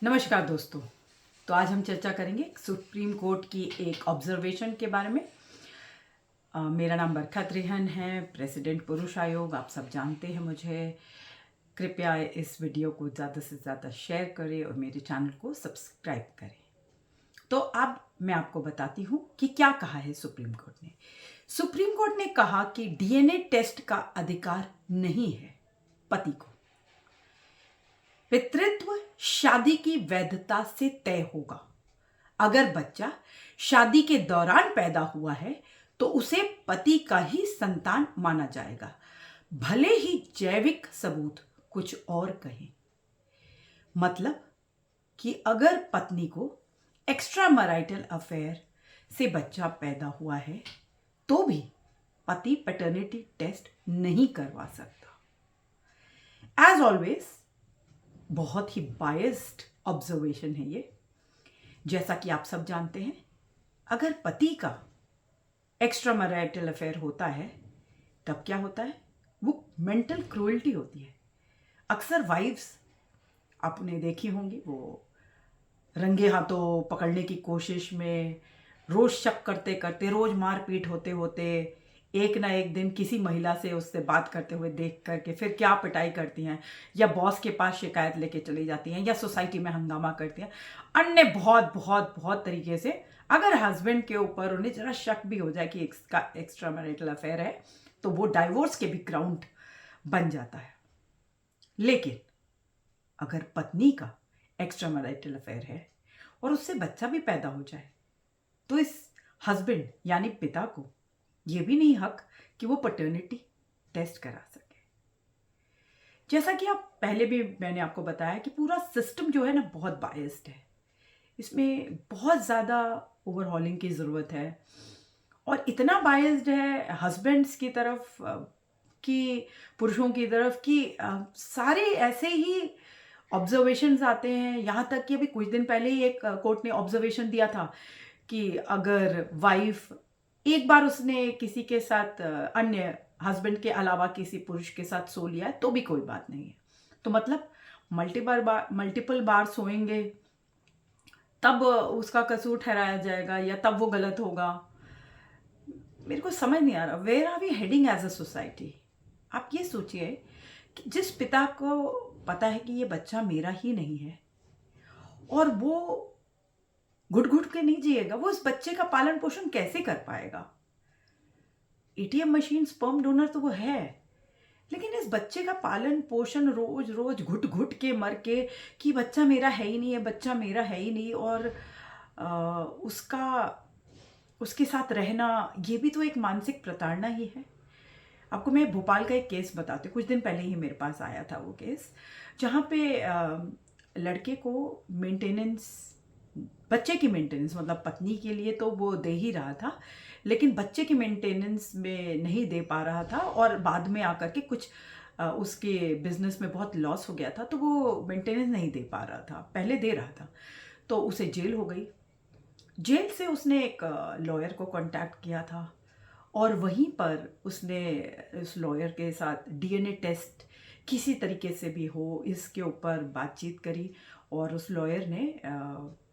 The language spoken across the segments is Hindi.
नमस्कार दोस्तों। तो आज हम चर्चा करेंगे सुप्रीम कोर्ट की एक ऑब्जर्वेशन के बारे में। मेरा नाम बरखा त्रिहन है, प्रेसिडेंट पुरुष आयोग। आप सब जानते हैं मुझे। कृपया इस वीडियो को ज़्यादा से ज़्यादा शेयर करें और मेरे चैनल को सब्सक्राइब करें। तो अब मैं आपको बताती हूँ कि क्या कहा है सुप्रीम कोर्ट ने। सुप्रीम कोर्ट ने कहा कि डीएनए टेस्ट का अधिकार नहीं है पति को। पितृत्व शादी की वैधता से तय होगा। अगर बच्चा शादी के दौरान पैदा हुआ है तो उसे पति का ही संतान माना जाएगा, भले ही जैविक सबूत कुछ और कहें। मतलब कि अगर पत्नी को एक्स्ट्रा मैरिटल अफेयर से बच्चा पैदा हुआ है तो भी पति पैटर्निटी टेस्ट नहीं करवा सकता। एज ऑलवेज बहुत ही बायस्ड ऑब्जर्वेशन है ये। जैसा कि आप सब जानते हैं, अगर पति का एक्स्ट्रा मैरिटल अफेयर होता है तब क्या होता है? वो मेंटल क्रूएल्टी होती है। अक्सर वाइफ्स आपने देखी होंगी, वो रंगे हाथों पकड़ने की कोशिश में रोज शक करते करते, रोज मारपीट होते होते, एक ना एक दिन किसी महिला से उससे बात करते हुए देख करके फिर क्या पिटाई करती हैं, या बॉस के पास शिकायत लेके चली जाती हैं, या सोसाइटी में हंगामा करती हैं। अन्य बहुत बहुत बहुत तरीके से अगर हस्बैंड के ऊपर उन्हें जरा शक भी हो जाए कि इसका एक्स्ट्रा मैरिटल अफेयर है तो वो डाइवोर्स के भी ग्राउंड बन जाता है। लेकिन अगर पत्नी का एक्स्ट्रा मैरिटल अफेयर है और उससे बच्चा भी पैदा हो जाए तो इस हस्बैंड यानी पिता को ये भी नहीं हक कि वो पैटर्निटी टेस्ट करा सके। जैसा कि आप पहले भी मैंने आपको बताया कि पूरा सिस्टम जो है ना बहुत बायस्ड है। इसमें बहुत ज़्यादा ओवरहॉलिंग की ज़रूरत है और इतना बायस्ड है हस्बैंड्स की तरफ कि पुरुषों की तरफ कि सारे ऐसे ही ऑब्जर्वेशंस आते हैं। यहाँ तक कि अभी कुछ दिन पहले ही एक कोर्ट ने ऑब्जर्वेशन दिया था कि अगर वाइफ एक बार उसने किसी के साथ अन्य हस्बैंड के अलावा किसी पुरुष के साथ सो लिया है तो भी कोई बात नहीं है। तो मतलब मल्टीपल बार सोएंगे तब उसका कसूर ठहराया जाएगा या तब वो गलत होगा। मेरे को समझ नहीं आ रहा, where are we heading as a society. आप ये सोचिए कि जिस पिता को पता है कि ये बच्चा मेरा ही नहीं है और वो घुट घुट के नहीं जिएगा, वो इस बच्चे का पालन पोषण कैसे कर पाएगा? एटीएम मशीन स्पर्म डोनर तो वो है, लेकिन इस बच्चे का पालन पोषण रोज रोज घुट घुट के मर के कि बच्चा मेरा है ही नहीं है, बच्चा मेरा है ही नहीं, और उसके साथ रहना, ये भी तो एक मानसिक प्रताड़ना ही है। आपको मैं भोपाल का एक केस बताती हूँ। कुछ दिन पहले ही मेरे पास आया था वो केस, जहाँ पे लड़के को मेंटेनेंस, बच्चे की मेंटेनेंस, मतलब पत्नी के लिए तो वो दे ही रहा था, लेकिन बच्चे की मेंटेनेंस में नहीं दे पा रहा था और बाद में आकर के कुछ उसके बिजनेस में बहुत लॉस हो गया था तो वो मेंटेनेंस नहीं दे पा रहा था, पहले दे रहा था। तो उसे जेल हो गई। जेल से उसने एक लॉयर को कांटेक्ट किया था और वहीं पर उसने उस लॉयर के साथ डीएनए टेस्ट किसी तरीके से भी हो इसके ऊपर बातचीत करी और उस लॉयर ने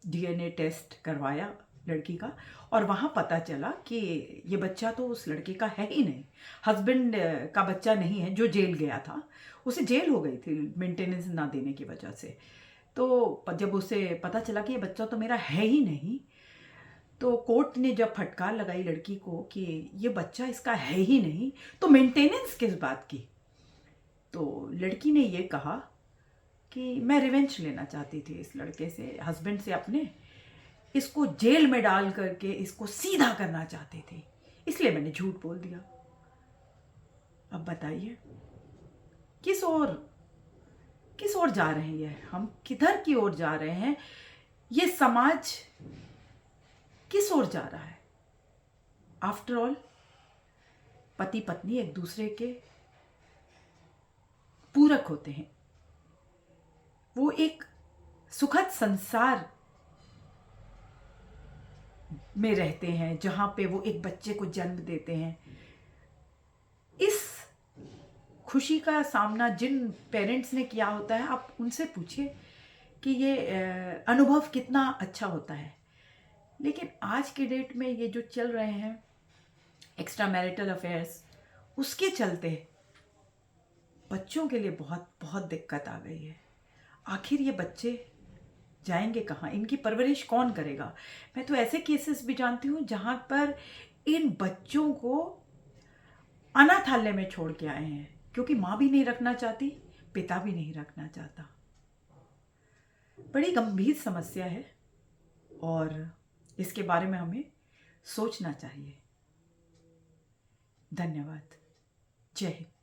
डीएनए टेस्ट करवाया लड़की का और वहाँ पता चला कि ये बच्चा तो उस लड़के का है ही नहीं, हस्बैंड का बच्चा नहीं है जो जेल गया था। उसे जेल हो गई थी मेंटेनेंस ना देने की वजह से। तो जब उसे पता चला कि ये बच्चा तो मेरा है ही नहीं, तो कोर्ट ने जब फटकार लगाई लड़की को कि ये बच्चा इसका है ही नहीं तो मेंटेनेंस किस बात की, तो लड़की ने ये कहा कि मैं रिवेंज लेना चाहती थी इस लड़के से, हस्बैंड से अपने, इसको जेल में डाल करके इसको सीधा करना चाहती थी, इसलिए मैंने झूठ बोल दिया। अब बताइए किस ओर जा रहे हैं ये, हम किधर की ओर जा रहे हैं, ये समाज किस ओर जा रहा है? आफ्टर ऑल पति पत्नी एक दूसरे के पूरक होते हैं, वो एक सुखद संसार में रहते हैं जहां पे वो एक बच्चे को जन्म देते हैं। इस खुशी का सामना जिन पेरेंट्स ने किया होता है, आप उनसे पूछिए कि ये अनुभव कितना अच्छा होता है। लेकिन आज के डेट में ये जो चल रहे हैं एक्स्ट्रा मैरिटल अफेयर्स, उसके चलते बच्चों के लिए बहुत बहुत दिक्कत आ गई है। आखिर ये बच्चे जाएंगे कहाँ? इनकी परवरिश कौन करेगा? मैं तो ऐसे केसेस भी जानती हूँ जहाँ पर इन बच्चों को अनाथालय में छोड़ के आए हैं, क्योंकि माँ भी नहीं रखना चाहती, पिता भी नहीं रखना चाहता। बड़ी गंभीर समस्या है और इसके बारे में हमें सोचना चाहिए। धन्यवाद। जय हिंद।